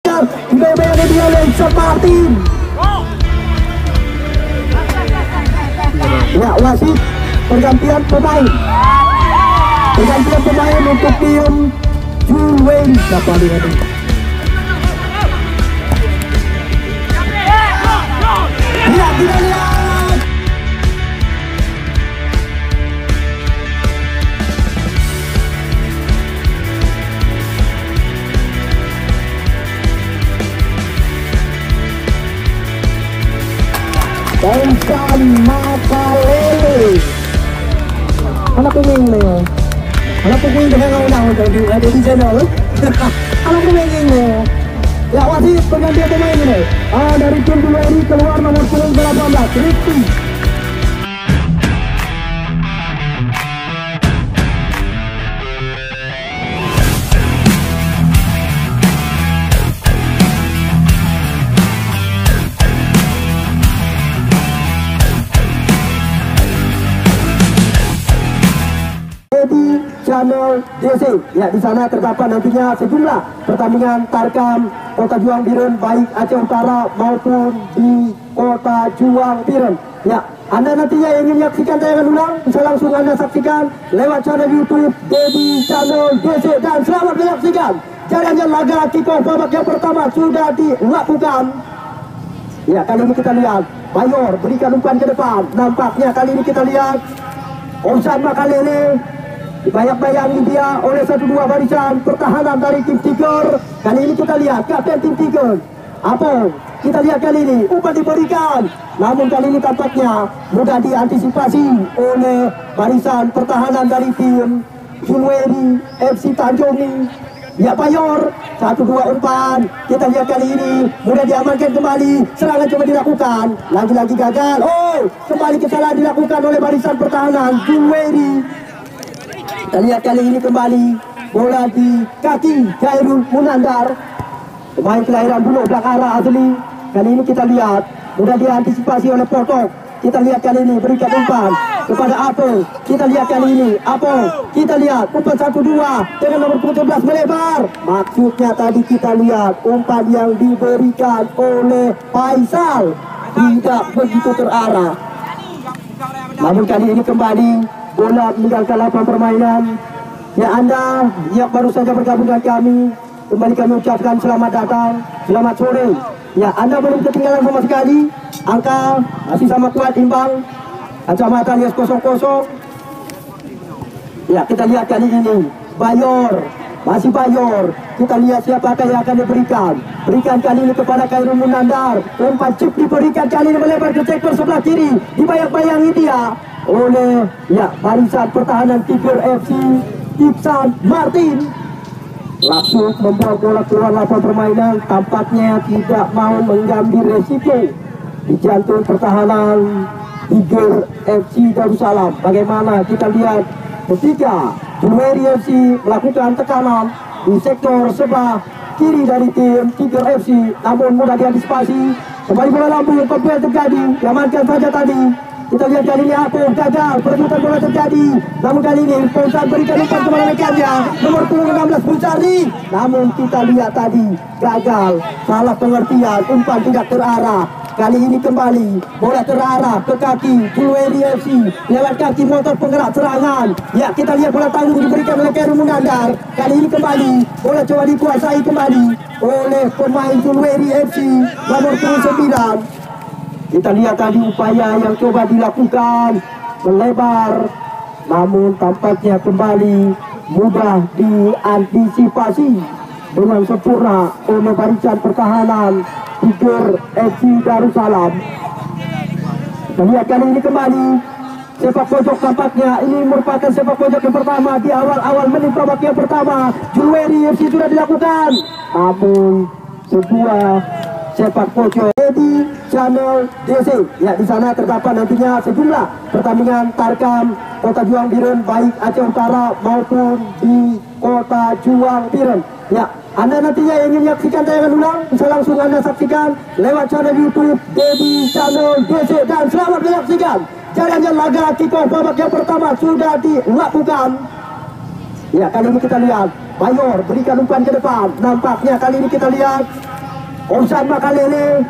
dibayangkan dia oleh John Martin. Ya, wasit pergantian pemain untuk tim Juwen. Siapa dia ini? Ya, kita lihat. Bensan Makalele. Anak kuming mo. Anak kuming dengan orang ada di channel. Anak kuming mo. Ya, wasit pergantian pemain ini. Dari tim Juweri keluar nomor 18 Rifki. Channel DC. Ya, di sana terdapat nantinya sejumlah pertandingan Tarkam Kota Juang Biren baik Aceh Utara maupun di Kota Juang Biren. Ya, Anda nantinya yang ingin menyaksikan tayangan ulang bisa langsung Anda saksikan lewat channel YouTube Dedi Channel DC. Dan selamat menyaksikan jalannya laga kick-off babak yang pertama sudah dilakukan. Ya, kali ini kita lihat Bayor berikan umpan ke depan. Nampaknya kali ini kita lihat Bensan Makalele dibayang-bayangi dia oleh 1-2 barisan pertahanan dari tim Tiger. Kali ini kita lihat kapten tim Tiger apa kita lihat kali ini umpan diberikan, namun kali ini tampaknya mudah diantisipasi oleh barisan pertahanan dari tim Juweri FC Tanjung. Ya, Bayor 1-2 umpan kita lihat kali ini mudah diamankan kembali. Serangan coba dilakukan, lagi-lagi gagal. Kembali kesalahan dilakukan oleh barisan pertahanan Juweri. Kita lihat kali ini kembali bola di kaki Khairul Munandar, pemain kelahiran Bulog Belakara asli. Kali ini kita lihat mudah diantisipasi oleh Potok. Kita lihat kali ini berikan umpan kepada Apple. Kita lihat kali ini Apple. Kita lihat umpan 1-2 dengan nomor 17 melebar. Maksudnya tadi kita lihat umpan yang diberikan oleh Faisal tidak begitu terarah. Namun kali ini kembali bola meninggalkan lapangan permainan. Ya, Anda yang baru saja bergabung dengan kami, kembali kami ucapkan selamat datang, selamat sore. Ya, Anda belum ketinggalan sama sekali. Angka masih sama kuat imbang. Kacamata alias 0-0. Ya, kita lihat kali ini Bayor, masih Bayor. Kita lihat siapa yang akan diberikan. Berikan kali ini kepada Khairul Munandar. Umpan chip diberikan kali ini melebar ke sektor sebelah kiri. Dibayang-bayangi dia oleh barisan pertahanan Tiger FC Iksan Martin. Langsung membawa bola keluar lapangan permainan. Tampaknya tidak mau mengambil resiko di jantung pertahanan Tiger FC Darussalam. Bagaimana kita lihat ketika Juweri FC melakukan tekanan di sektor sebelah kiri dari tim Tiger FC, namun mudah diantisipasi. Kembali bola lambung, kompil terjadi, diamankan saja tadi. Kita lihat kali ini Apung gagal, perebutan bola terjadi. Namun kali ini Bensan berikan umpan kepada rekannya nomor 16 Busari. Namun kita lihat tadi gagal, salah pengertian, umpan tidak terarah. Kali ini kembali bola terarah ke kaki Juweri FC lewat kaki motor penggerak serangan. Ya, kita lihat bola tanggung diberikan oleh Khairul Munandar. Kali ini kembali bola coba dikuasai kembali oleh pemain Juweri FC nomor 9. Kita lihat tadi upaya yang coba dilakukan melebar, namun tampaknya kembali mudah diantisipasi dengan sempurna oleh barisan pertahanan Tiger FC Darussalam. Kita lihat kali ini kembali sepak pojok, tampaknya ini merupakan sepak pojok yang pertama di awal-awal menit babak yang pertama. Juweri FC sudah dilakukan, namun sebuah sepak pojok di Channel DC. Ya, di sana terdapat nantinya sejumlah pertandingan Tarkam Kota Juang Biren baik Aceh Utara maupun di Kota Juang Biren. Ya, Anda nantinya yang ingin menyaksikan tayangan ulang bisa langsung Anda saksikan lewat channel YouTube Dedi Channel DC. Dan selamat menyaksikan jalannya laga kick-off babak yang pertama sudah dilakukan. Ya, kali ini kita lihat Bayor berikan umpan ke depan. Nampaknya kali ini kita lihat Ozan Makalele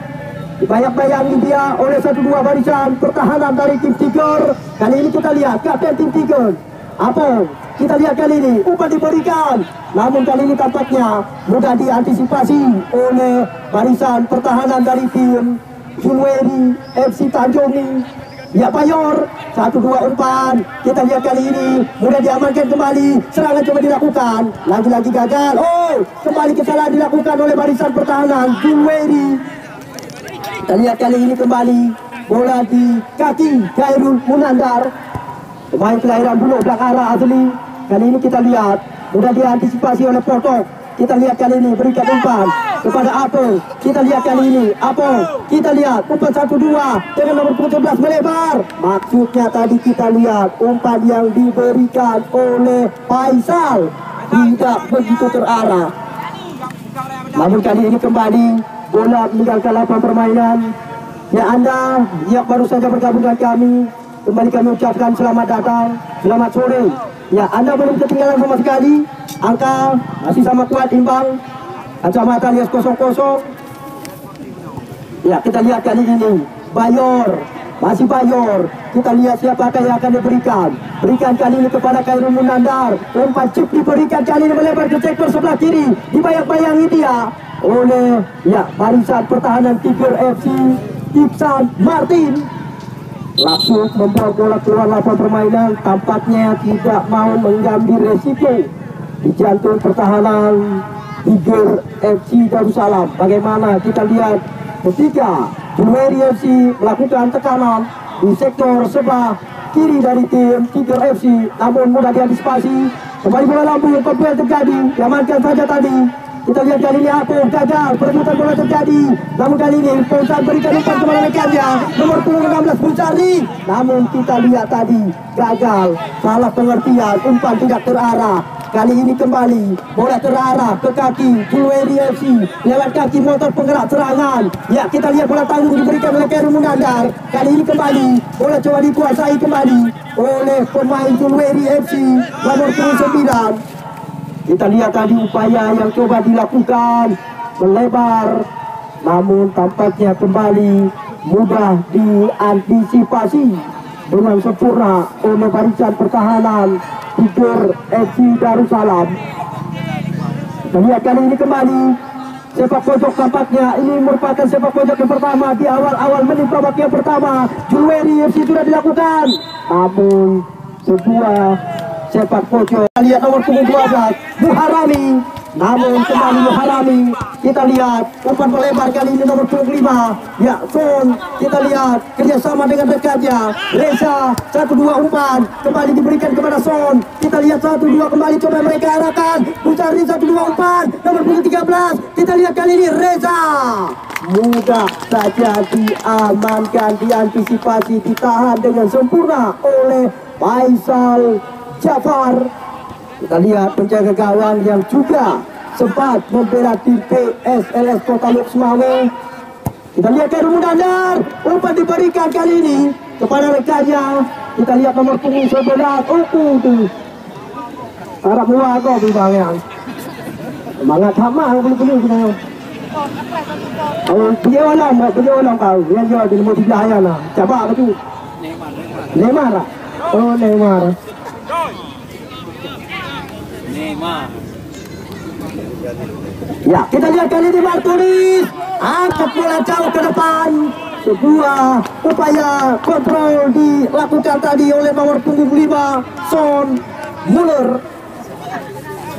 dibayang-bayangi dia oleh 1-2 barisan pertahanan dari tim Tiger. Kali ini kita lihat kapten tim Tiger Apong. Kita lihat kali ini umpan diberikan, namun kali ini tampaknya mudah diantisipasi oleh barisan pertahanan dari tim Julweri FC Tanjung. Ya Bayor, 1-2 umpan. Kita lihat kali ini mudah diamankan kembali. Serangan coba dilakukan, lagi-lagi gagal. Oh, kembali kesalahan dilakukan oleh barisan pertahanan Julweri. Kita lihat kali ini kembali bola di kaki Khairul Munandar, pemain kelahiran Bulog Belakara asli. Kali ini kita lihat mudah diantisipasi oleh Potok. Kita lihat kali ini berikan umpan kepada Apong. Kita lihat kali ini Apong. Kita lihat umpan 1-2 dengan nomor 17 melebar. Maksudnya tadi kita lihat umpan yang diberikan oleh Faisal tidak begitu terarah. Namun kali ini kembali bola meninggalkan lapangan permainan. Ya Anda yang baru saja bergabung dengan kami, kembali kami ucapkan selamat datang, selamat sore. Ya Anda belum ketinggalan sama sekali. Angka masih sama kuat imbang. Kacamata alias 0-0. Ya kita lihat kali ini Bayor, masih Bayor. Kita lihat siapakah yang akan diberikan. Berikan kali ini kepada Khairul Munandar. Umpan chip diberikan kali ini melebar ke sektor sebelah kiri. Dibayang-bayangi dia oleh ya barisan pertahanan Tiger FC Iksan Martin. Langsung membawa bola keluar lapangan permainan. Tampaknya tidak mau mengambil resiko di jantung pertahanan Tiger FC Darussalam. Bagaimana kita lihat ketika Julweri FC melakukan tekanan di sektor sebelah kiri dari tim Tiger FC, namun mudah diantisipasi. Kembali bola lambung yang komplit terjadi, diamankan saja tadi. Kita lihat kali ini Apong gagal, perebutan bola terjadi. Namun kali ini Faisal berikan umpan kepada rekannya nomor 16 Bucari. Namun kita lihat tadi gagal, salah pengertian, umpan tidak terarah. Kali ini kembali bola terarah ke kaki Julweri FC lewat kaki motor penggerak serangan. Ya kita lihat bola tanggung diberikan oleh Khairul Munandar. Kali ini kembali bola coba dikuasai kembali oleh pemain Julweri FC nomor 9. Kita lihat tadi upaya yang coba dilakukan melebar, namun tampaknya kembali mudah diantisipasi dengan sempurna oleh barisan pertahanan Tiger FC Darussalam. Kita lihat kali ini kembali sepak pojok, tampaknya ini merupakan sepak pojok yang pertama di awal-awal menit babak yang pertama. Julweri FC sudah dilakukan, namun sebuah sepak pojok. Kita lihat nomor 12 Muharami, namun kembali Muharami. Kita lihat umpan melebar kali ini nomor 25 ya Son. Kita lihat kerjasama dengan rekannya Reza. 1-2 umpan kembali diberikan kepada Son. Kita lihat 1-2 kembali coba mereka arahkan Bucari. 1-2 umpan nomor 13. Kita lihat kali ini Reza mudah saja diamankan, diantisipasi, ditahan dengan sempurna oleh Faisal Jafar. Kita lihat penjaga gawang yang juga sempat membela tim PSLS Kota Luxmawe. Kita lihat Khairul Munandar, umpan diberikan kali ini kepada rekannya. Kita lihat nomor punggung 11 tuh harap muat kok bang. Semangat hamang belum kita. Oh, beliau orang kau yang jual di nomor 3 ayah lah. Coba apa tu? Neymar. Oh Neymar. Ya kita lihat kali ini Martulis angkat bola jauh ke depan. Sebuah upaya kontrol dilakukan tadi oleh nomor punggung 5 Son Muller,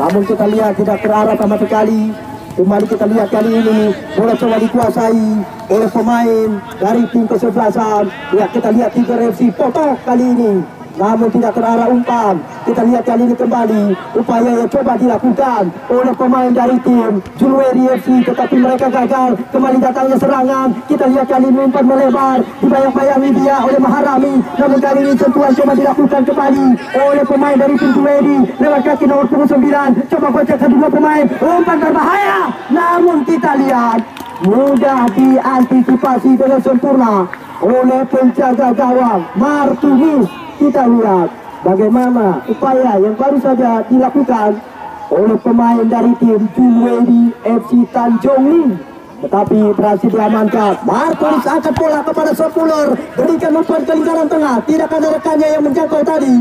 namun kita lihat tidak terarah sama sekali. Kembali kita lihat kali ini bola coba dikuasai oleh pemain dari tim kesebelasan. Ya kita lihat Tiger FC Potok kali ini, namun tidak terarah umpan. Kita lihat kali ini kembali upaya yang coba dilakukan oleh pemain dari tim Julweri FC, tetapi mereka gagal. Kembali datangnya serangan. Kita lihat kali ini umpan melebar, dibayang-bayangi dia oleh Maharami. Namun kali ini sentuhan coba dilakukan kembali oleh pemain dari tim Julweri lewat kaki nomor 9. Coba kocek kedua pemain, umpan berbahaya. Namun kita lihat mudah diantisipasi dengan sempurna oleh penjaga gawang Martinez. Kita lihat bagaimana upaya yang baru saja dilakukan oleh pemain dari tim Julwedi FC Tanjung Ling, tetapi berhasil diamankan. Markus angkat bola kepada Sopuler, berikan umpan ke lingkaran tengah, tidak ada rekannya yang menjangkau tadi.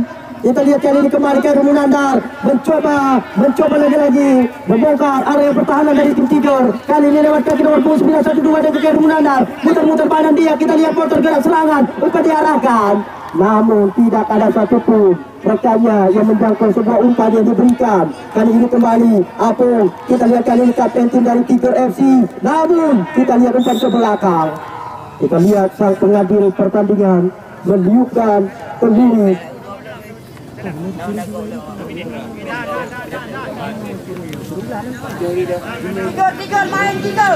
Kita lihat kali ini kembali ke Rumunandar, mencoba lagi membongkar area pertahanan dari tim Tiger. Kali ini lewat kaki nomor 912 dan ke Rumunandar, muter-muter badan dia. Kita lihat motor gerak serangan, umpan diarahkan, namun tidak ada satupun rekannya yang menjangkau sebuah umpan yang diberikan. Kali ini kembali Apung, kita lihat kali ini kapten tim dari Tiger FC, namun kita lihat umpan ke belakang. Kita lihat sang pengadil pertandingan meniupkan kenduri. Tiga main tiga.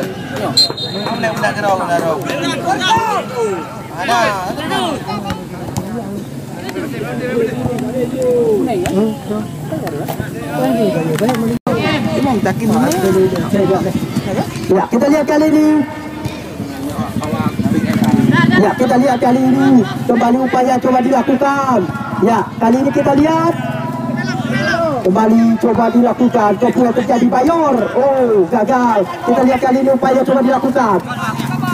Ya, kita lihat kali ini. Ya, kita lihat kali ini kembali upaya coba dilakukan. Ya, kali ini kita lihat kembali coba dilakukan. Kemudian terjadi Bayor. Oh, gagal. Kita lihat kali ini upaya coba dilakukan.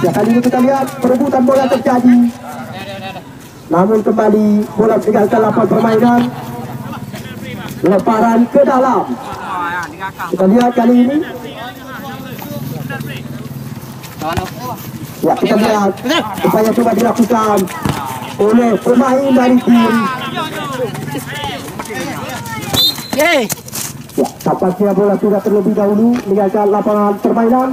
Ya, kali ini kita lihat perebutan bola terjadi. Namun kembali bola meninggalkan lapangan permainan. Lemparan ke dalam. Kita lihat kali ini. Ya, kita lihat upaya coba dilakukan oleh pemain dari tim. Ya, tampaknya bola sudah terlebih dahulu meninggalkan lapangan permainan.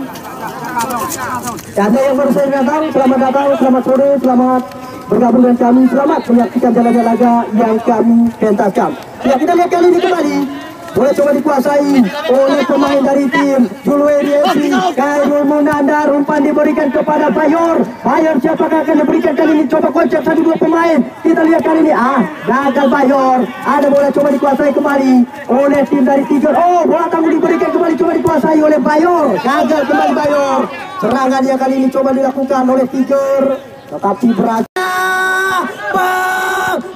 Ada yang baru saja datang, selamat datang, selamat sore, selamat bergabung dengan kami, selamat menyaksikan jalannya laga yang kami pentaskan. Ya, kita lihat kali ini kembali bola coba dikuasai oleh pemain dari tim Julwedi FC. Khairul Munandar, umpan diberikan kepada Bayor. Bayor siapakah akan diberikan kali ini? Coba konsep satu dua pemain. Kita lihat kali ini, gagal Bayor. Ada bola coba dikuasai kembali oleh tim dari Tiger. Oh, bola tangguh diberikan kembali, coba dikuasai oleh Bayor. Gagal kembali Bayor. Serangan yang kali ini coba dilakukan oleh Tiger, tetapi berhasil.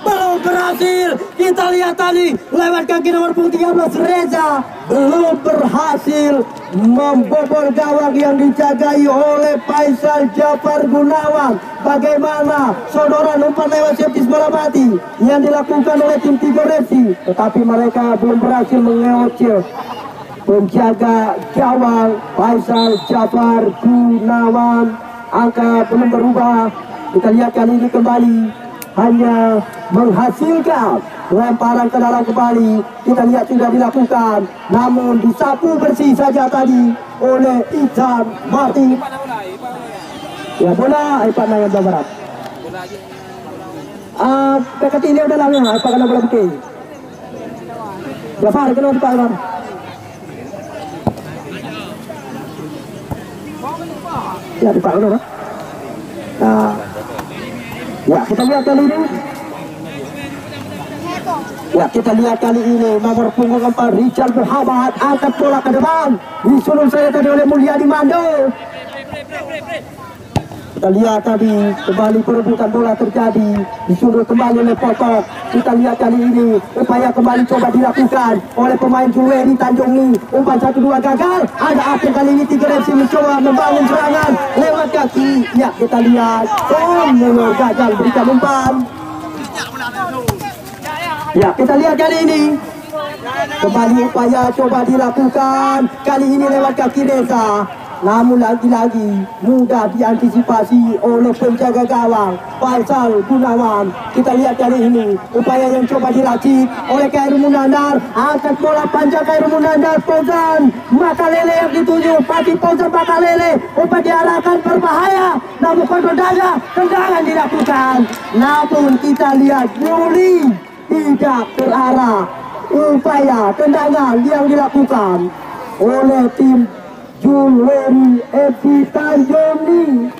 Belum berhasil. Kita lihat tadi lewat kaki nomor 13 Reza, belum berhasil membobol gawang yang dijagai oleh Faisal Jafar Gunawan. Bagaimana sodoran umpan lewat Septis bola mati yang dilakukan oleh tim Tiger FC, tetapi mereka belum berhasil mengeocil penjaga gawang Faisal Jafar Gunawan. Angka belum berubah. Kita lihat kali ini kembali hanya menghasilkan lemparan ke dalam kembali. Kita lihat sudah dilakukan, namun disapu bersih saja tadi oleh Ijan Martin. Ya, bola Ipan Nayan Jawa Barat. Dekat ini udah lama, apa kena bola bukit. Jafar, kena di Pak. Ya, di Pak. Ya, kita lihat kali ini. Ya, kita lihat kali ini nomor punggung 4 Richard Muhammad angkat bola ke depan. Disuruh saya tadi oleh Mulyadi Mando. Kita lihat tadi kembali perebutan bola terjadi, disuruh kembali oleh Potok. Kita lihat kali ini upaya kembali coba dilakukan oleh pemain Julwedi Tanjung Ling. Umpan 1-2 gagal. Ada apa kali ini Tiger FC mencoba membangun serangan lewat kaki. Ya, kita lihat Muller gagal berikan umpan. Ya, kita lihat kali ini kembali upaya coba dilakukan, kali ini lewat kaki Reza, namun lagi-lagi mudah diantisipasi oleh penjaga gawang Faisal Gunawan. Kita lihat kali ini upaya yang coba diracik oleh Khairul Munandar. Angkat bola panjang Khairul Munandar, Fauzan Makalele yang dituju, Pati Fauzan Makalele, umpan diarahkan berbahaya, namun kontrol dada, tendangan dilakukan. Namun kita lihat Yuli tidak terarah upaya tendangan yang dilakukan oleh tim Julwedi FC Tanjung Ling.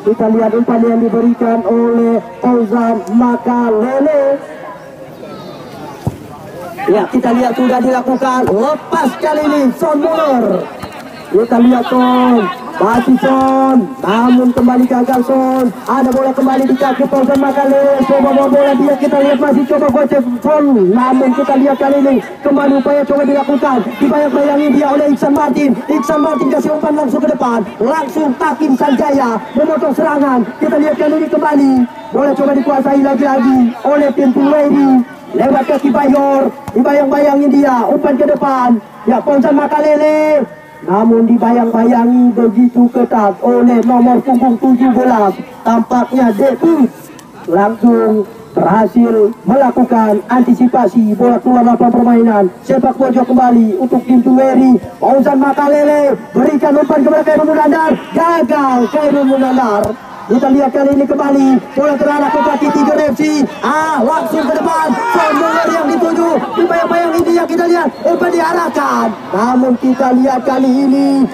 Kita lihat umpan yang diberikan oleh Fauzan Makalele. Ya, kita lihat sudah dilakukan, lepas kali ini Son Muller. Kita lihat Son Masih Son, namun kembali gagal Son. Ada bola kembali di kaki Fauzan Makalele. Coba bawa bola dia, kita lihat masih coba gocek Son. Namun kita lihat kali ini kembali upaya coba dilakukan. Dibayang-bayangi dia oleh Iksan Martin. Iksan Martin kasih umpan langsung ke depan. Langsung Takim Sanjaya memotong serangan. Kita lihat kali ini kembali. Bola coba dikuasai lagi-lagi oleh tim Tuweri. Lewat kaki Bayor. Dibayang-bayangi dia, umpan ke depan. Ya Fauzan Makalele. Namun dibayang-bayangi begitu ketat oleh nomor punggung 17. Tampaknya Deku langsung berhasil melakukan antisipasi. Bola keluar lapangan permainan. Sepak pojok kembali untuk tim Tuweri. Fauzan Makalele berikan umpan kepada Khairul Munandar. Gagal Khairul Munandar. Kita lihat kali ini kembali bola terarah ke kaki Tiger FC. Langsung ke depan. Formulir yang dituju. Dibayang-bayangi dia, kita lihat umpan diarahkan. Namun kita lihat kali ini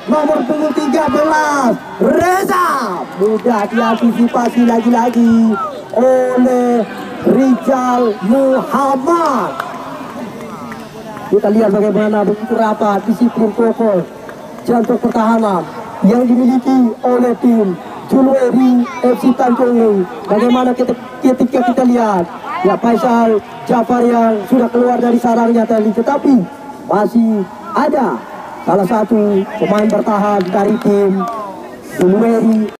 nomor punggung 13 Reza mudah diantisipasi lagi-lagi oleh Rizal Muhammad. Kita lihat bagaimana begitu rapat disiplin kokoh jantung pertahanan yang dimiliki oleh tim Tuweri FC Tanjung. Bagaimana ketika kita lihat ya Faisal Jafar yang sudah keluar dari sarangnya tadi, tetapi masih ada salah satu pemain bertahan dari tim Tuweri.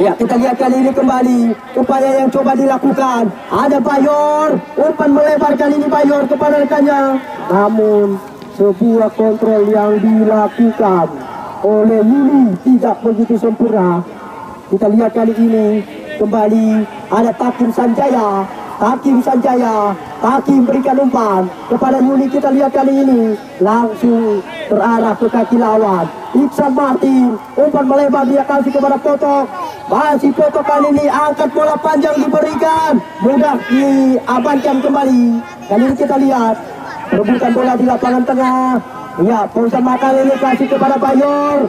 Ya kita lihat kali ini kembali upaya yang coba dilakukan. Ada Bayor, umpan melebar kali ini Bayor kepada rekannya. Namun sebuah kontrol yang dilakukan oleh Yuli tidak begitu sempurna. Kita lihat kali ini kembali ada Takim Sanjaya. Takim berikan umpan kepada Yuli. Kita lihat kali ini langsung terarah ke kaki lawan. Iksan Martin, umpan melebar dia kasih kepada Potok. Masih Potok kali ini angkat bola panjang diberikan. Mudah diamankan kembali. Kali ini kita lihat perebutan bola di lapangan tengah. Ya, Fauzan Makalele kasih kepada Bayor.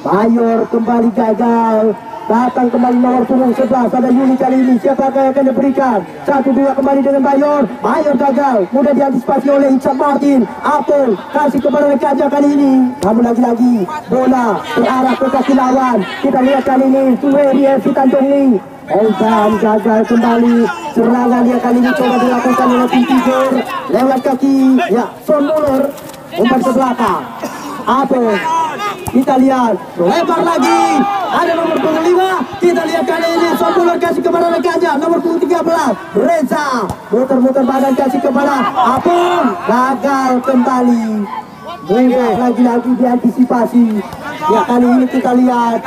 Bayor kembali gagal. Datang kembali nomor punggung 11. Ada Yuli kali ini. Siapakah yang akan diberikan? 1-2 kembali dengan Bayor. Bayor gagal. Mudah diantisipasi oleh Iksan Martin. Apel kasih kepada rekannya kali ini. Namun lagi-lagi bola terarah ke kaki lawan. Kita lihat kali ini Tuweri FC Tanjung Li. Fauzan gagal kembali. Serangan dia kali ini coba dilakukan oleh tim Tiger. Lewat kaki. Ya, Son Muller. Umpan ke belakang. Apel. Kita lihat lebar lagi. Ada nomor punggung 5. Kita lihat kali ini Son Muller kasih kepada rekannya nomor punggung 13 Reza. Muter-muter badan kasih kepada Apel. Gagal kembali. Mudah lagi-lagi diantisipasi. Ya kali ini kita lihat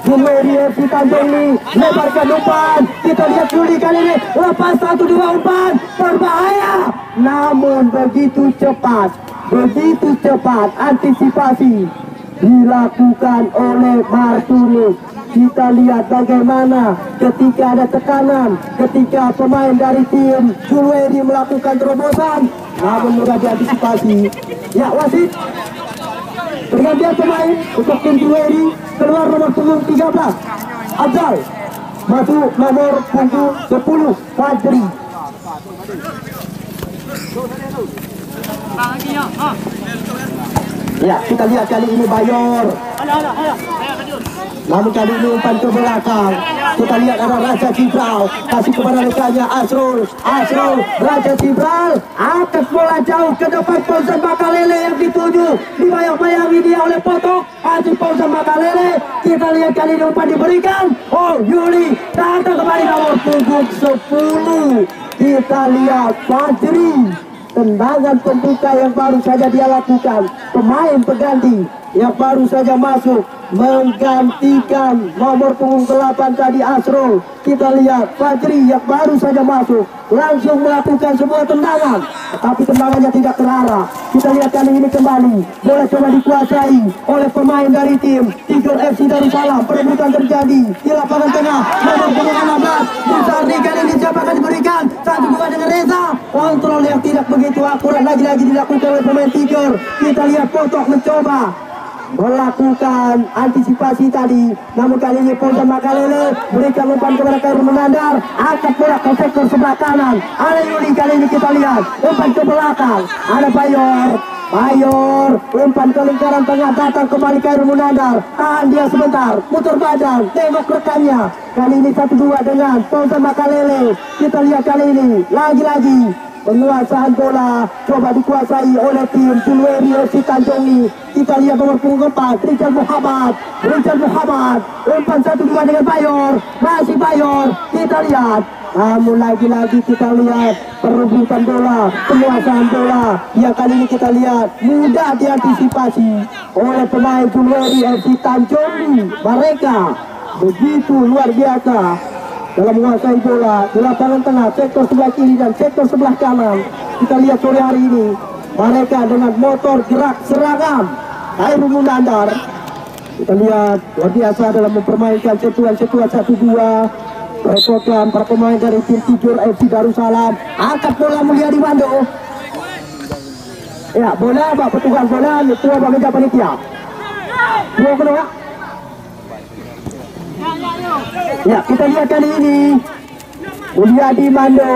Tuweri FC Tanjung Li lebarkan umpan. Kita lihat Yuli kali ini lepas 1-2 umpan berbahaya. Namun begitu cepat antisipasi dilakukan oleh Martinus. Kita lihat bagaimana ketika ada tekanan, ketika pemain dari tim Tuweri melakukan terobosan, namun mudah diantisipasi. Ya wasit, pergantian pemain untuk tim Tuweri. Keluar nomor punggung 13 Abdal, masuk nomor punggung 10 Fadri. Ya, kita lihat kali ini Bayor. Namun kali ini umpan ke belakang. Kita lihat ada Raja Cibral kasih kepada rekannya Asrul. Raja Cibral angkat bola jauh ke depan. Fauzan Makalele yang dituju. Dibayang-bayangi dia oleh Potok. Kasih Fauzan Makalele. Kita lihat kali ini umpan diberikan. Yuli datang kembali nomor punggung 10. Kita lihat Fajri. Tendangan pembuka yang baru saja dia lakukan. Pemain pengganti yang baru saja masuk menggantikan nomor punggung 8 tadi Asrul. Kita lihat Fajri yang baru saja masuk langsung melakukan sebuah tendangan, tapi tendangannya tidak terarah. Kita lihat kali ini kembali bola coba dikuasai oleh pemain dari tim Tiger FC Darussalam. Perebutan terjadi di lapangan tengah nomor punggung 16 Musardi. Kali ini siapa akan diberikan? 1-2 dengan Reza. Kontrol yang tidak begitu akurat lagi-lagi dilakukan oleh pemain Tiger. Kita lihat Potok mencoba melakukan antisipasi tadi, namun kali ini Fauzan Makalele berikan umpan kepada Khairul Munandar, angkat bola ke sektor sebelah kanan. Ada Yuli kali ini kita lihat umpan ke belakang, ada Bayor. Bayor, umpan ke lingkaran tengah, datang kembali Khairul Munandar, tahan dia sebentar, putar badan, tengok rekannya. Kali ini 1-2 dengan Fauzan Makalele. Kita lihat kali ini, lagi-lagi penguasaan bola coba dikuasai oleh tim Julweri FC Tanjungi. Kita lihat nomor punggung 4, Richard Muhammad, umpan 1-2 dengan Bayor, masih Bayor. Kita lihat, namun lagi-lagi kita lihat perebutan bola, penguasaan bola yang kali ini kita lihat mudah diantisipasi oleh pemain Julweri FC Tanjungi. Mereka begitu luar biasa dalam menguasai bola di lapangan tengah, sektor sebelah kiri dan sektor sebelah kanan. Kita lihat sore hari ini mereka dengan motor gerak seragam Khairul Munandar. Kita lihat luar biasa dalam mempermainkan sentuhan-sentuhan 1-2. Rekokan para pemain dari tim Tijur FC Darussalam. Angkat bola Mulyadi Mando. Ya, bola Pak petugas bola itu bagi panitia. Dua kedua. Ya, kita lihat kali ini Mulyadi Mando.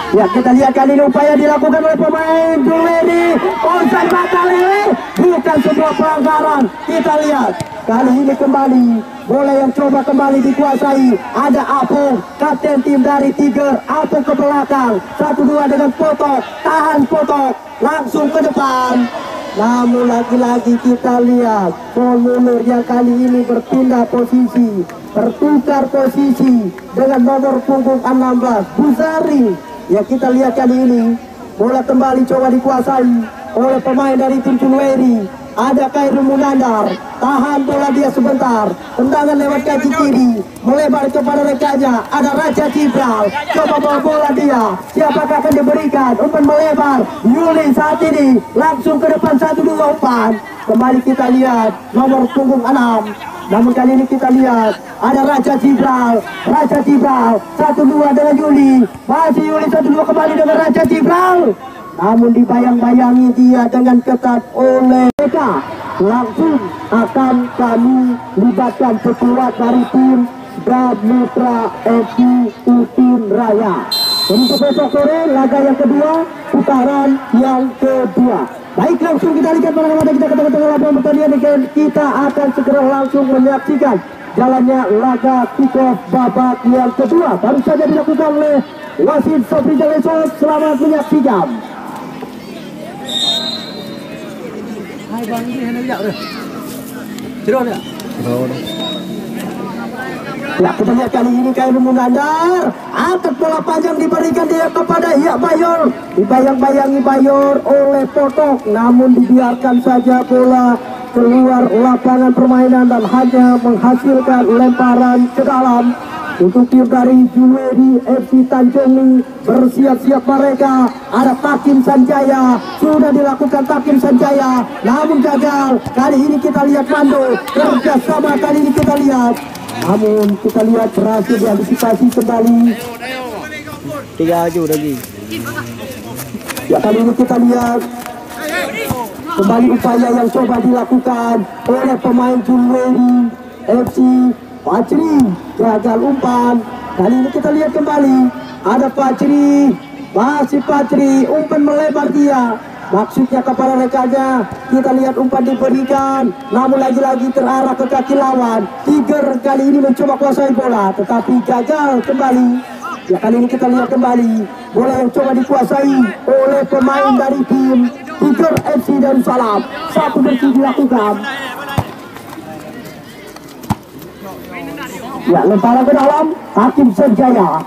Ya, kita lihat kali ini upaya dilakukan oleh pemain Julweri Fauzan Makalele, bukan sebuah pelanggaran. Kita lihat kali ini kembali bola yang coba kembali dikuasai. Ada Apung, kapten tim dari Tiger. Apung ke belakang, 1-2 dengan Potok, tahan Potok, langsung ke depan. Namun lagi-lagi kita lihat formulir yang kali ini berpindah posisi, bertukar posisi dengan nomor punggung 16 Busari. Ya, kita lihat kali ini bola kembali coba dikuasai oleh pemain dari tim Julweri. Ada Khairul Munandar, tahan bola dia sebentar, tendangan lewat kaki kiri, melebar kepada rekannya. Ada Raja Cibral, coba bawa bola dia, siapakah akan diberikan? Umpan melebar, Yuli saat ini langsung ke depan, 1-2 umpan. Kembali kita lihat nomor punggung 6. Namun kali ini kita lihat ada Raja Cibral, 1-2 dengan Yuli, masih Yuli 1-2 kembali dengan Raja Cibral. Namun dibayang-bayangi dia dengan ketat oleh mereka. Langsung akan kami libatkan sekuat dari tim Gamutra FC Utin Raya. Untuk besok sore laga yang kedua, putaran yang kedua. Baik, langsung kita lihat bagaimana kita ke tengah-tengah lapangan pertandingan. Kita akan segera langsung menyaksikan jalannya laga kick-off babak yang kedua. Baru saja dilakukan oleh wasit Sofri Jaleso. Selamat menyaksikan. Hai bang, ini hendak jauh dah. Cerah dah. Ya, kita lihat kali ini Khairul Munandar, angkat bola panjang diberikan dia kepada Bayor. Dibayang-bayangi Bayor oleh Potok, namun dibiarkan saja bola keluar lapangan permainan dan hanya menghasilkan lemparan ke dalam. Untuk tim dari Julweri FC Tanjungi bersiap-siap mereka. Ada Takim Sanjaya, sudah dilakukan Takim Sanjaya, namun gagal. Kali ini kita lihat Mando kerjasama, kali ini kita lihat, namun kita lihat berhasil diantisipasi kembali. 3 aju lagi. Ya, kali ini kita lihat kembali upaya yang coba dilakukan oleh pemain Julweri FC. Fajri gagal umpan. Kali ini kita lihat kembali ada Fajri, masih Fajri, umpan melebar dia, maksudnya kepada rekannya. Kita lihat umpan diberikan, namun lagi-lagi terarah ke kaki lawan. Tiger kali ini mencoba kuasai bola, tetapi gagal kembali. Ya, kali ini kita lihat kembali bola yang coba dikuasai oleh pemain dari tim Tiger FC Darussalam. 1 bersih dilakukan. Ya, lemparan ke dalam, Takim Sanjaya,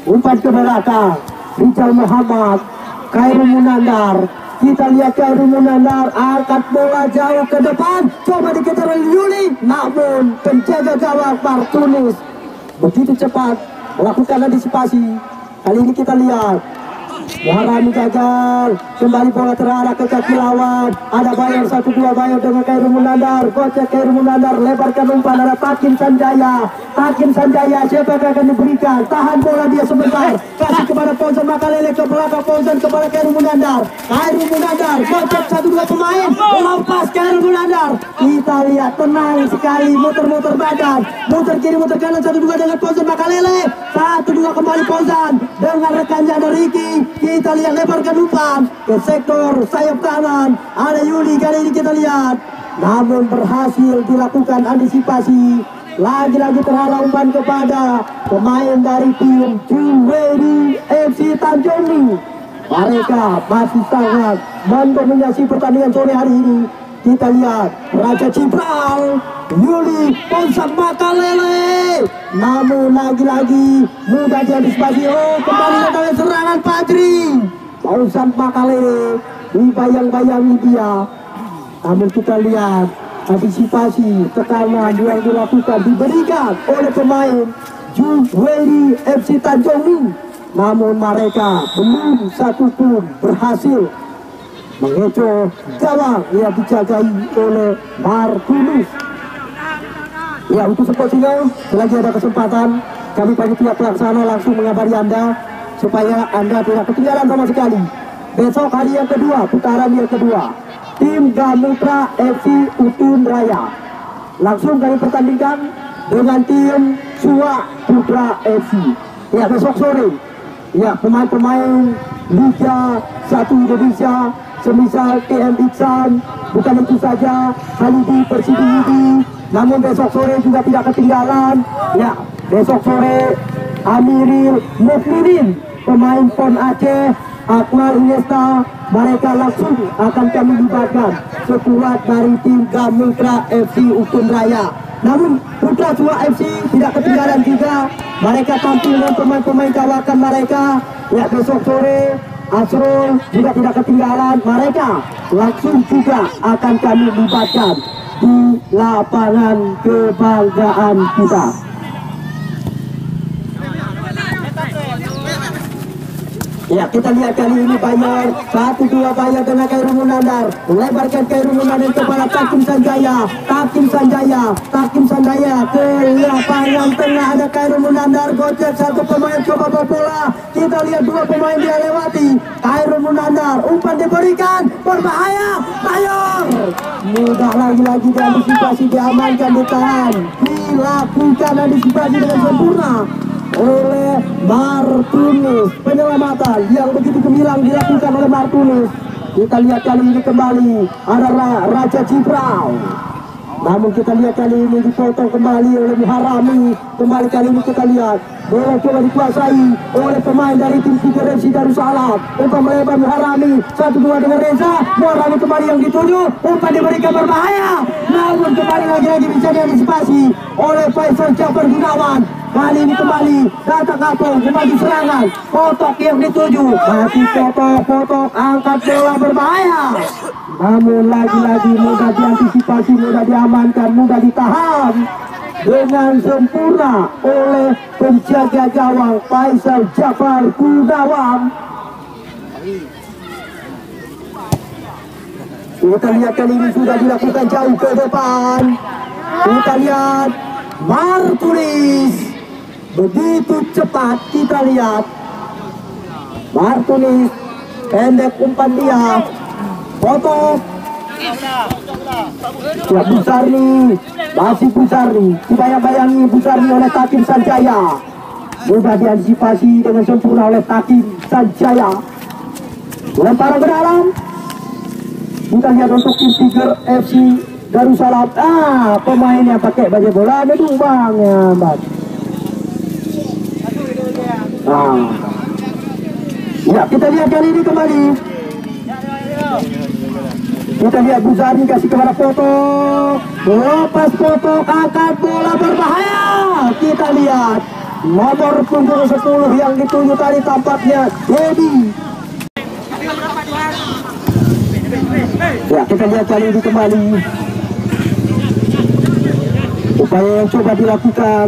umpan ke belakang, Rizal Muhammad, Khairul Munandar. Kita lihat Khairul Munandar angkat bola jauh ke depan, coba dikejar oleh Yuli, namun penjaga gawang Martunis begitu cepat melakukan antisipasi. Kali ini kita lihat Warani gagal, kembali bola terarah ke kaki lawan. Ada Bayor 1-2 Bayor dengan Khairul Munandar, gocek Khairul Munandar, lebarkan umpan, ada Takim Sanjaya. Takim Sanjaya, siapa yang akan diberikan? Tahan bola dia sebentar, kasih kepada Fauzan Makalele, ke belakang Fauzan kepada Khairul Munandar. Khairul Munandar, gocek 1-2 pemain, lepas Khairul Munandar. Kita lihat tenang sekali, muter-muter badan, muter kiri, muter kanan, 1-2 dengan Fauzan Makalele. 1-2 kembali Fauzan dengan rekannya ada Ricky. Kita lihat lebarkan umpan ke sektor sayap kanan, ada Yuli. Kali ini kita lihat, namun berhasil dilakukan antisipasi. Lagi-lagi terhalang umpan kepada pemain dari tim Juweri FC Tanjung. Mereka masih sangat mendominasi pertandingan sore hari ini. Kita lihat Raja Cipral, Yuli, Fauzan Makalele. Namun lagi-lagi mudah diantisipasi. Oh, kembali datang serangan Fajri. Fauzan Makalele dibayang-bayangi dia. Namun kita lihat antisipasi tekanan yang dilakukan diberikan oleh pemain Juweri FC Tanjung. Namun mereka belum satu pun berhasil mengecoh gawang yang dijagai oleh Martinus. Ya, untuk support sinyal, selagi ada kesempatan kami panitia pelaksana langsung mengabari Anda supaya Anda tidak ketinggalan sama sekali. Besok hari yang kedua, putaran yang kedua, tim Gamutra FC Utun Raya langsung kami pertandingkan dengan tim Suwa Putra FC. Ya, besok sore. Ya, pemain-pemain Liga 1 Indonesia semisal TM Iksan, bukan itu saja Halidi Persidi Yudi, namun besok sore juga tidak ketinggalan. Ya, besok sore Amiril Mukminin, pemain PON Aceh, Akmal Iniesta, mereka langsung akan kami libatkan sekuat dari tim Gamutra FC Utun Raya. Namun Putra Suwa FC tidak ketinggalan juga, mereka tampil dengan pemain-pemain kawakan mereka. Ya, besok sore Asrul juga tidak ketinggalan, mereka langsung juga akan kami libatkan di lapangan kebanggaan kita. Ya, kita lihat kali ini Bayar 1-2 Bayar dengan Khairul Munandar, melebarkan Khairul Munandar kepada Takim Sanjaya. Takim Sanjaya ke lapangan tengah, ada Khairul Munandar, gocek satu pemain coba bola. Kita lihat dua pemain dia lewati. Khairul Munandar, umpan diberikan, berbahaya. Bayar mudah lagi-lagi diantisipasi, diamankan, ditahan, dilakukan antisipasi dengan sempurna oleh Martinus. Penyelamatan yang begitu gemilang dilakukan oleh Martinus. Kita lihat kali ini kembali ada Raja Ciprau. Namun kita lihat kali ini dipotong kembali oleh Muharami. Kembali kali ini kita lihat bola coba dikuasai oleh pemain dari tim Tiger FC Darussalam. Umpan melebar Muharami, 1-2 dengan Reza. Muharami kembali yang dituju, umpan diberikan berbahaya. Namun kembali lagi-lagi bisa diantisipasi oleh Faisal Jafar Gunawan. Kali ini kembali datang Apong, kembali serangan, Potok yang dituju, masih Potok angkat bola berbahaya. Namun lagi-lagi mudah diantisipasi, mudah diamankan, mudah ditahan dengan sempurna oleh penjaga gawang Faisal Jafar Gunawan. Kita lihat kali ini sudah dilakukan jauh ke depan. Kita lihat Martinus begitu cepat. Kita lihat Martinus pendek umpan dia, Potok. Ya, Busarni, masih Busarni, dibayang-bayangi Busarni oleh Takim Sanjaya. Mudah diantisipasi dengan sempurna oleh Takim Sanjaya. Lemparan ke dalam. Kita lihat untuk tim Tiger FC Darussalam. Pemain yang pakai baju bola ada tumbangnya, Mbak. Ya, kita lihat kali ini kembali. Kita lihat Buzari kasih kepada Potok, lepas Potok angkat bola berbahaya. Kita lihat nomor punggung 10 yang dituju tadi tampaknya Dedi. Ya, kita lihat kali ini kembali upaya yang coba dilakukan,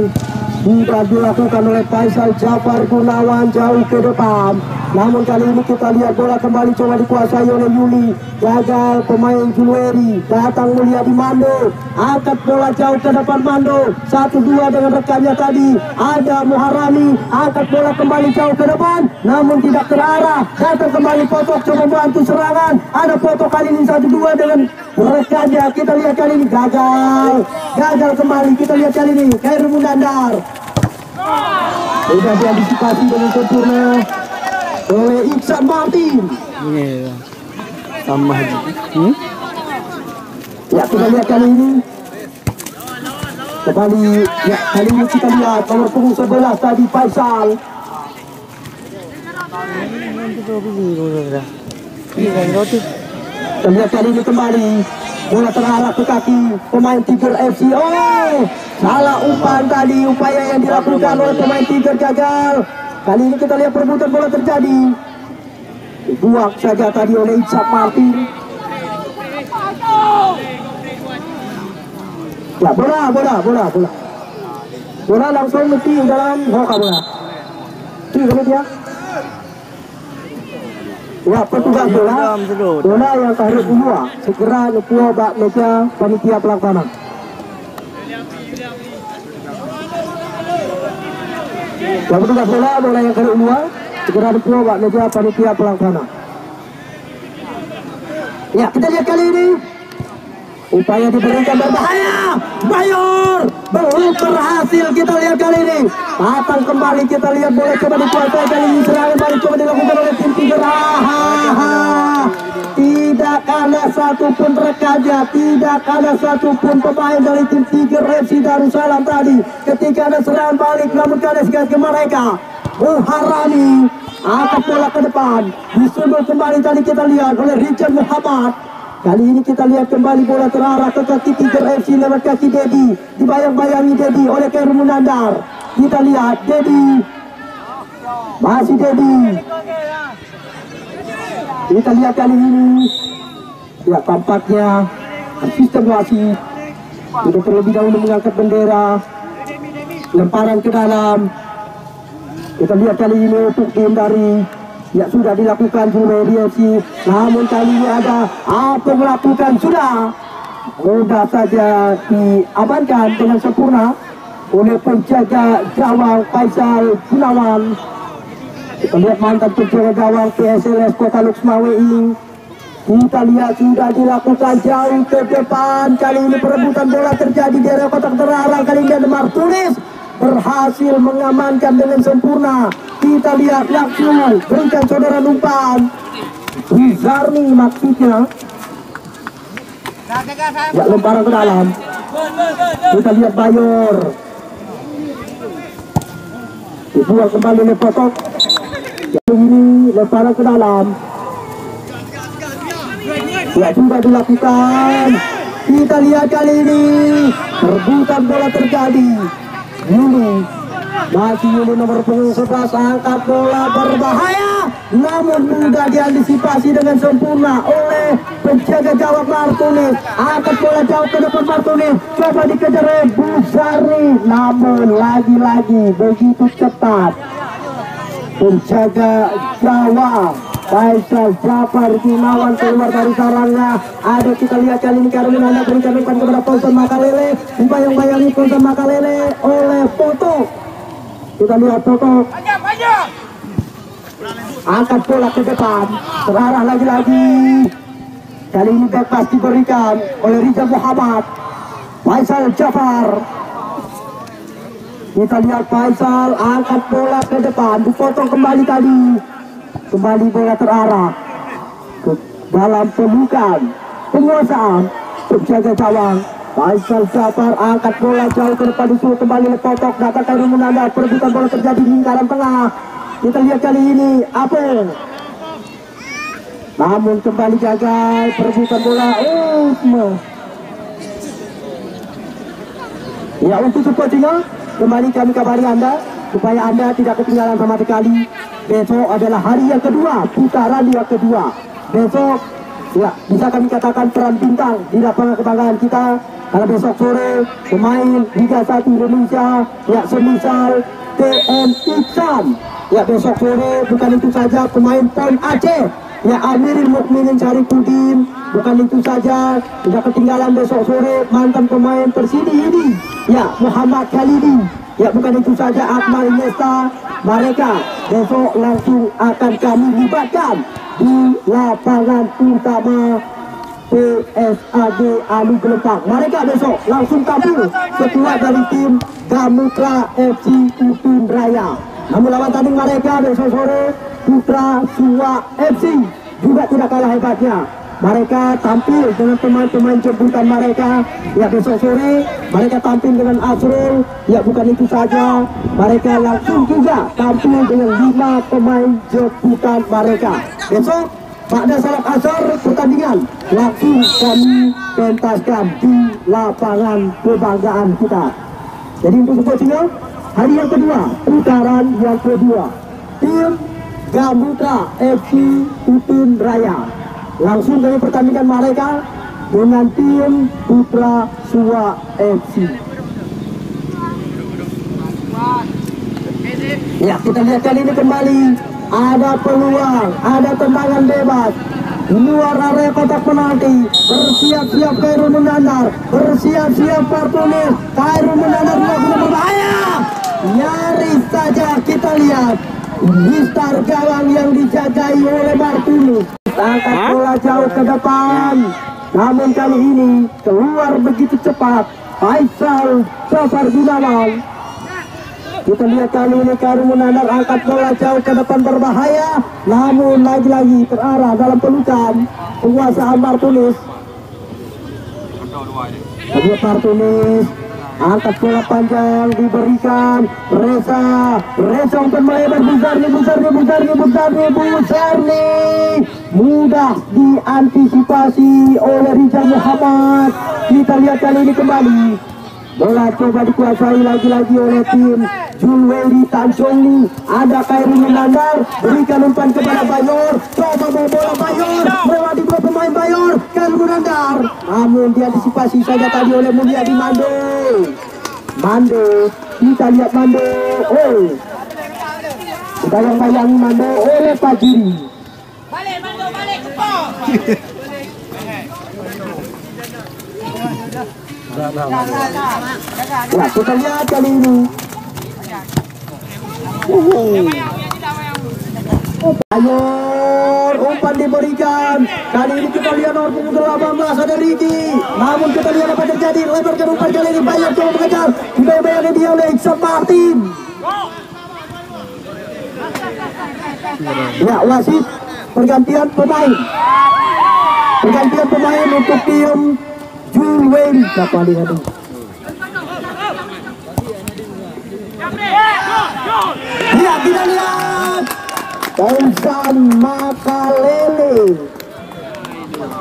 sudah dilakukan oleh Faisal Jafar Gunawan jauh ke depan. Namun kali ini kita lihat bola kembali coba dikuasai oleh Yuli. Gagal pemain Julweri. Datang Mulyadi Mando. Angkat bola jauh ke depan Mando. 1-2 dengan rekannya tadi. Ada Muharrami. Angkat bola kembali jauh ke depan. Namun tidak terarah. Datang kembali Potok coba bantu serangan. Ada Potok kali ini 1-2 dengan rekannya. Kita lihat kali ini gagal. Gagal kembali. Kita lihat kali ini Khairul Munandar. Sudah diantisipasi dengan sempurna oleh Iksan Martin. Ini sama aja. Ya, kita lihat kali ini kembali. Ya, kali ini kita lihat nomor punggung 11 tadi Faisal. Kita lihat kali ini kembali bola terarah ke kaki pemain Tiger FC. Oh, salah umpan tadi, upaya yang dilakukan oleh pemain Tiger gagal. Kali ini kita lihat perebutan bola terjadi. Dibuang saja tadi oleh Iksan Martin. Ya, bola langsung mesti dalam hoka bola. Itu dia. Ya, petugas bola yang tarik dua segera Nepua Bak Meja panitia pelaksana. Ya, petugas bola yang tarik dua segera Nepua Bak Meja panitia pelaksana. Ya, kita lihat kali ini upaya diberikan berbahaya. Bayor belum berhasil. Kita lihat kali ini datang kembali. Kita lihat bola coba dikuasai kali ini. Serangan balik coba dilakukan oleh tim Tiger. Tidak ada satupun rekannya, tidak ada satupun pemain dari tim Tiger FC Darussalam tadi ketika ada serangan balik. Namun kades ke mereka. Muharrami angkat bola ke depan, disundul kembali tadi kita lihat oleh Richard Muhammad. Kali ini kita lihat kembali bola terarah ke kaki Tiger FC lewat kaki Dedi. Dibayang-bayangi Dedi oleh Khairul Munandar. Kita lihat Dedi. Masih Dedi. Kita lihat kali ini. Ya, tampaknya asisten wasit sudah terlebih dahulu mengangkat bendera. Lemparan ke dalam. Kita lihat kali ini untuk dihindari. Ya, sudah dilakukan Julweri FC. Namun kali ini ada apa melakukan sudah mudah saja diamankan dengan sempurna oleh penjaga gawang Faisal Gunawan. Kita lihat mantan penjaga gawang PSLS Kota Luxmawi. Kita lihat sudah dilakukan jauh ke depan. Kali ini perebutan bola terjadi di area kotak terarah. Kali ini ada Martunis berhasil mengamankan dengan sempurna. Kita lihat langsung berikan saudara umpan. Rizarni maksudnya. Ya, lemparan ke dalam. Kita lihat Bayor. Dibuang kembali oleh Potok. Yang ini lemparan ke dalam. Ya, sudah dilakukan. Kita lihat kali ini perebutan bola terjadi. Yuli, masih Yuli nomor punggung 11 angkat bola berbahaya, namun mudah diantisipasi dengan sempurna oleh penjaga gawang Martunis. Angkat bola jauh ke depan Martunis, coba dikejar Busari, namun lagi-lagi begitu cepat penjaga gawang Faisal Jafar Gunawan keluar dari sarangnya. Ada kita lihat kali ini Khairul Munandar berikan umpan kepada Ponson Makalele. Dibayang-bayangi Ponson Makalele oleh Potok. Kita lihat Potok. Angkat bola ke depan. Terarah lagi-lagi. Kali ini back pass diberikan oleh Rizal Muhammad. Faisal Jafar. Kita lihat Faisal angkat bola ke depan. Dipotong kembali tadi. Kembali bola terarah ke dalam pelukan penguasaan penjaga gawang Faisal Jafar. Angkat bola jauh ke depan, disuruh kembali Potok. Datang Khairul Munandar, perebutan bola terjadi di lingkaran tengah. Kita lihat kali ini Apel, namun kembali gagal perebutan bola. Ya, untuk support kembali kami kabari Anda supaya Anda tidak ketinggalan sama sekali. Besok adalah hari yang kedua, putaran yang kedua. Besok, ya, bisa kami katakan peran bintang di lapangan kebanggaan kita. Karena besok sore pemain Liga 1 Indonesia, ya, semisal TN Iksan. Ya, besok sore bukan itu saja pemain PON Aceh, ya Amirul Mukminin Syarifudin. Bukan itu saja, tidak ketinggalan besok sore mantan pemain Persidi ini, ya Muhammad Khalidi. Ya, bukan itu saja Akmal Nesta. Mereka besok langsung akan kami libatkan di lapangan utama PSAD Alu Gelempang. Mereka besok langsung tampil sekuat dari tim Gamutra FC Utun Raya. Namun lawan tanding mereka besok sore Putra Suwa FC juga tidak kalah hebatnya. Mereka tampil dengan pemain-pemain jemputan mereka. Ya, besok sore mereka tampil dengan Azrul. Ya, bukan itu saja, mereka langsung juga tampil dengan 5 pemain jemputan mereka. Besok pada salat asar pertandingan langsung kami pentaskan di lapangan kebanggaan kita. Jadi untuk seterusnya hari yang kedua, putaran yang kedua, tim Gamutra FC Utun Raya langsung dari pertandingan mereka dengan tim Putra Suwa FC. Ya, kita lihat kali ini kembali ada peluang, ada tendangan bebas luar area kotak penalti. Bersiap-siap Khairul Munandar, bersiap-siap Partunis. Khairul Munandar melakukan berbahaya. Nyaris saja kita lihat Mister gawang yang dijagai oleh Martinus angkat bola jauh ke depan, namun kali ini keluar begitu cepat Faisal Jafar Gunawan. Kita lihat kali ini Khairul Munandar angkat bola jauh ke depan berbahaya, namun lagi-lagi terarah dalam pelukan penguasaan Martinus. Lihat Martinus angkat bola panjang diberikan Reza untuk melebar Buzarni mudah diantisipasi oleh Rizal Muhammad. Kita lihat kali ini kembali bola coba dikuasai lagi-lagi oleh tim Julweri Tanjung. Ada Khairul Munandar, berikan umpan kepada Bayor, coba bawa bola Bayor, melewati dua pemain Bayor, Khairul Munandar, namun diantisipasi saja tadi oleh Mulyadi Mando. Kita lihat Mando, bayang-bayang Mando oleh Fajiri. Balik ke pos. Ya, kita lihat kali ini. Bayor, umpan diberikan. Kali ini kita lihat nomor punggung 18 ada Riki. Namun kita lihat apa terjadi. Lebarkan umpan kali ini. Bayor coba mengejar. Dibayangkan dia oleh Iksan Martin. Ya, wasit pergantian pemain untuk tim Julweri. Siapa lihat ini? Ya, kita lihat Fauzan Makalele.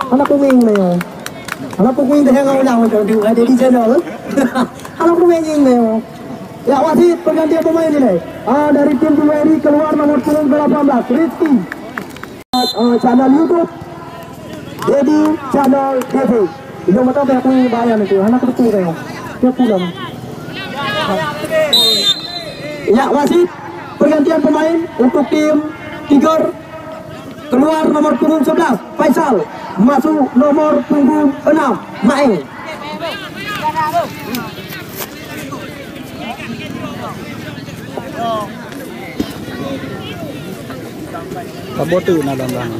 Anak kuming na yun. Anak kuming na yung ulang untuk ada di channel. Anak kuming na yun. Ya, wasit pergantian pemain ini. Dari tim Julweri keluar nomor punggung 18 Rizky. Channel YouTube jadi channel TV. Itu mata apa aku bayar itu. Anak itu kayak dia pulang. Ya, wasit pergantian pemain untuk tim Tiger. Keluar nomor punggung 11 Faisal, masuk nomor punggung 6 Maeng. Kabotu na lang.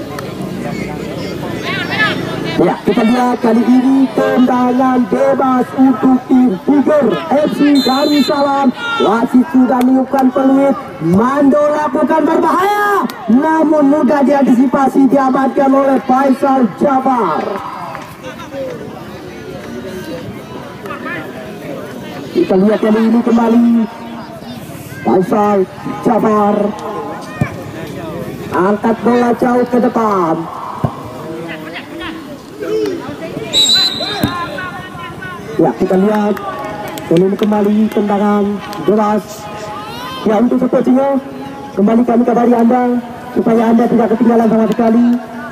Ya, kita lihat kali ini tendangan bebas untuk tim Tiger FC Darussalam. Wasit sudah meniupkan peluit. Mando lakukan berbahaya, namun mudah diantisipasi, diamankan oleh Faisal Jafar. Kita lihat kali ini kembali Faisal Jafar angkat bola jauh ke depan. Ya, kita lihat kali ini kembali tendangan bebas. Ya, untuk sepertinya kembali kami kabari Anda supaya Anda tidak ketinggalan sama sekali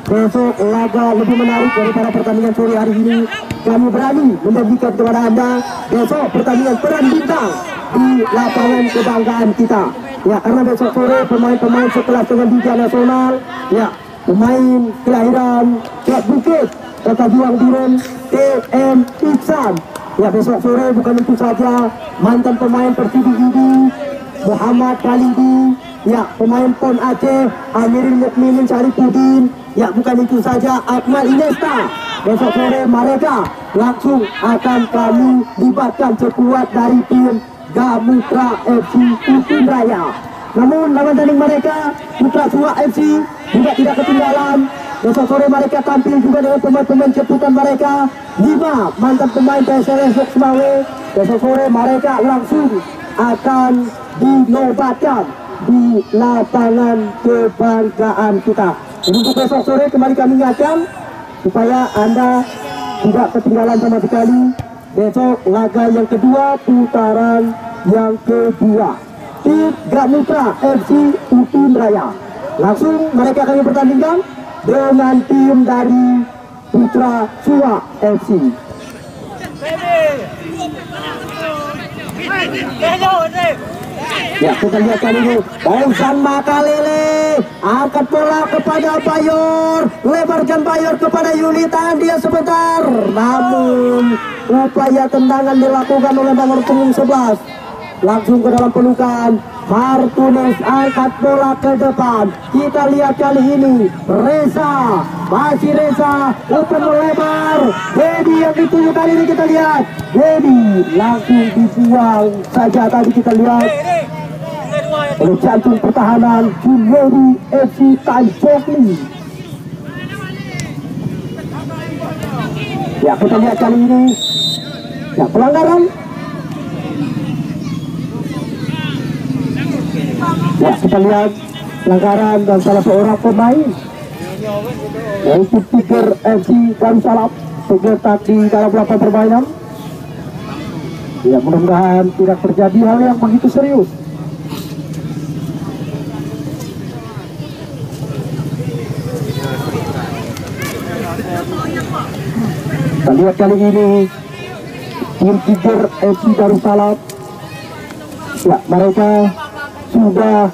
besok laga lebih menarik daripada pertandingan sore hari ini. Kami berani menjanjikan kepada Anda besok pertandingan peran bintang di lapangan kebanggaan kita. Ya, karena besok sore pemain-pemain sekelas dengan Liga Nasional, ya, pemain kelahiran Klub Bukit, Kota Juang Biren, TM Iksan. Ya, besok sore bukan itu saja, mantan pemain Persib Gidi, Muhammad Khalidi, ya, pemain PON Aceh, Amirin Mukminin Syarifudin, ya, bukan itu saja, Akmal Inesta. Besok sore mereka langsung akan kami libatkan sekuat dari tim Gamutra FC Utun Raya. Namun lawan tanding mereka, Putra Sua FC juga tidak ketinggalan. Besok sore mereka tampil juga dengan pemain-pemain ceputan mereka, 5 mantan pemain PSLS Semawe. Besok sore mereka langsung akan dinobatkan di lapangan kebanggaan kita. Untuk besok sore kembali kami ingatkan supaya Anda tidak ketinggalan sama sekali. Besok laga yang kedua, putaran yang kedua, tim Gamutra FC Utun Raya. Langsung mereka kami pertandingkan dengan tim dari Putra Sua FC. Ya, kita lihat kali ini Bausan Makalele angkat bola kepada Bayor, lebarkan Bayor kepada Yulitan, dia sebentar, namun upaya tendangan dilakukan oleh nomor punggung 11. Langsung ke dalam pelukan Martinez, angkat bola ke depan. Kita lihat kali ini Reza, masih Reza, umpan melebar. Dedi yang dituju kali ini, kita lihat Dedi langsung dibuang saja. Tadi kita lihat oleh jantung pertahanan Juliari FC Tanjung. Ya, kita lihat kali ini, ya, pelanggaran. Ya, kita lihat pelanggaran dan salah seorang pemain yaitu Tiger FC Darussalam tergeletak di dalam lapangan permainan. Ya, mudah-mudahan tidak terjadi hal yang begitu serius. Kita lihat kali ini tim Tiger FC Darussalam, ya, mereka sudah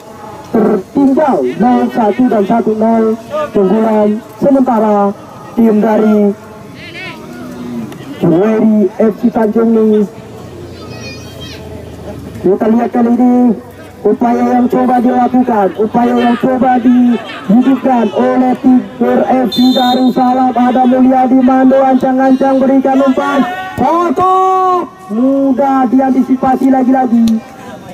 tertinggal 0-1 dan 1-0 keunggulan sementara tim dari Juliari FC Tanjung ini. Kita lihat kali ini upaya yang coba dilakukan, upaya yang coba dihidupkan oleh Tiger FC Darussalam. Ada Mulyadi Mando, ancang-ancang berikan umpan, foto mudah diantisipasi lagi-lagi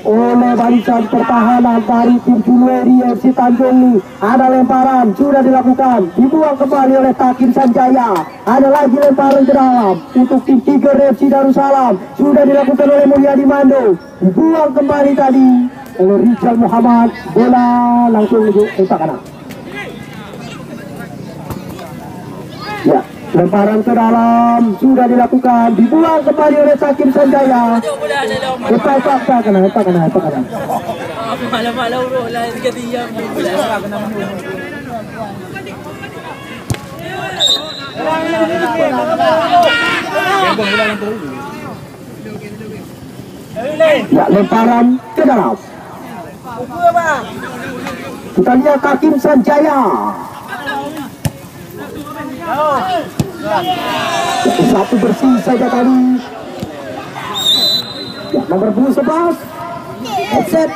oleh barisan pertahanan dari tim Juliari FC Tanjung ini. Ada lemparan sudah dilakukan, dibuang kembali oleh Takin Sanjaya. Ada lagi lemparan ke dalam untuk tim Tiger FC Darussalam, sudah dilakukan oleh Mulyadi Mando, dibuang kembali tadi oleh Rizal Muhammad. Bola langsung menuju ke kanan. Ya, lemparan ke dalam sudah dilakukan, dibuang kembali oleh Takin Sanjaya. Lepas kanan. Malam-malam bro, lain ketiga. Ya, lemparan ke dalam. Kita lihat Takin Sanjaya. Satu bersih saja tadi. Ya, nomor 11 offset.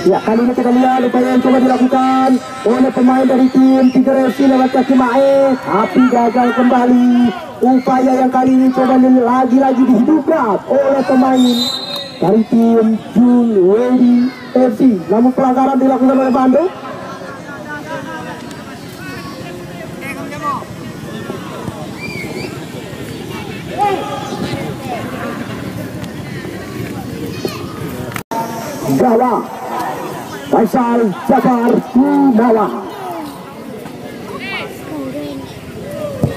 Ya, kali ini kita lihat upaya yang coba dilakukan oleh pemain dari tim Tiger FC lewat kaki Mae, tapi gagal kembali. Upaya yang kali ini coba lagi-lagi dihidupkan oleh pemain dari tim Juliari FC. Namun pelanggaran dilakukan oleh Bandung. Gawa Faisal Jafar Gunawa.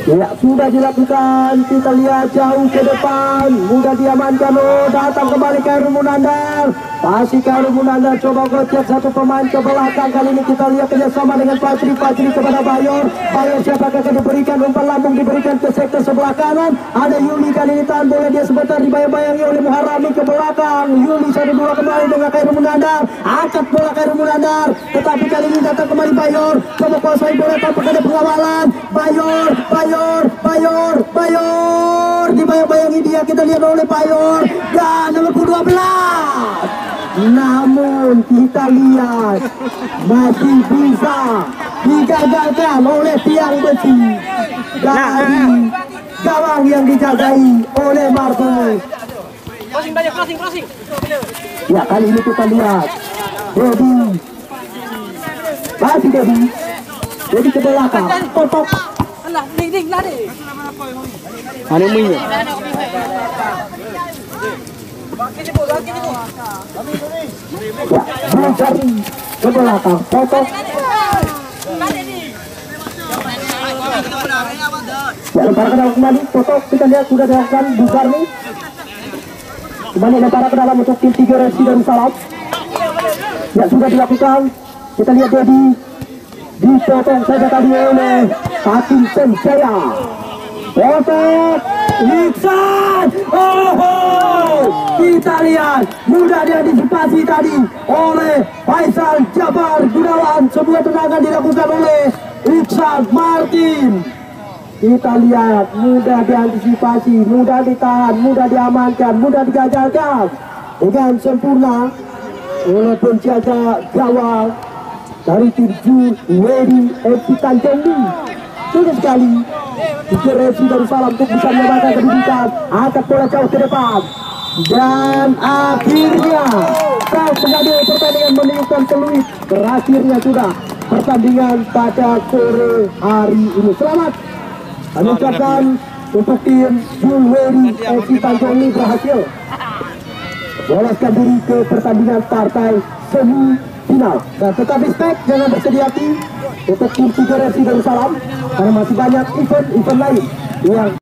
Ya, sudah dilakukan. Kita lihat jauh ke depan, mudah diamankan. Oh, datang kembali ke Munandar. Pastikan Munanda coba gocek satu pemain ke belakang. Kali ini kita lihat kerjasama dengan Fajri kepada Bayor. Bayor siapakah akan diberikan umpan lambung, diberikan ke sektor sebelah kanan. Ada Yuli, kali ini tahan bola dia sebentar, dibayang-bayangi oleh Muharrami ke belakang. Yuli 1-2 kembali dengan Khairul Munandar, angkat bola Khairul Munandar, tetapi kali ini datang kembali Bayor, coba kuasai bola tanpa ada pengawalan. Bayor dibayang-bayangi dia, kita lihat oleh Bayor dan nomor 12. Namun kita lihat masih bisa digagalkan oleh tiang besi dari gawang yang dijagai oleh Martinez. Crossing. Ya, kali ini kita lihat Dedi ke belakang, kotok. Alah, ding lah deh. Ano mo yun? Ya, mencari ke belakang, kotok. Ya, lempar ke dalam kembali, kotok. Kita lihat sudah dilakukan Bukar nih. Kembali lempar ke dalam untuk tim 3 Resi Darussalam. Ya, sudah dilakukan. Kita lihat Dedi dipotong saja tadi oleh Hakim Senjaya. Potong Iksan. Kita lihat mudah diantisipasi tadi oleh Faisal Jabar Gunawan. Sebuah tendangan dilakukan oleh Iksan Martin. Kita lihat mudah diantisipasi, mudah ditahan, mudah diamankan, mudah digagalkan dengan sempurna oleh penjaga gawang dari tim Juweri FC Tanjung. Sudah sekali Resi Darussalam untuk bisa menyamakan kedudukan, angkat bola jauh ke depan, dan akhirnya sang pengadil pertandingan menunjukkan peluit. Berakhirnya sudah pertandingan pada sore hari ini. Selamat kami ucapkan untuk tim Juweri FC Tanjung ini berhasil meloloskan diri ke pertandingan partai semifinal. Dan tetap respect, jangan bersedia hati untuk tim 3 Resi Darussalam karena masih banyak event lain yang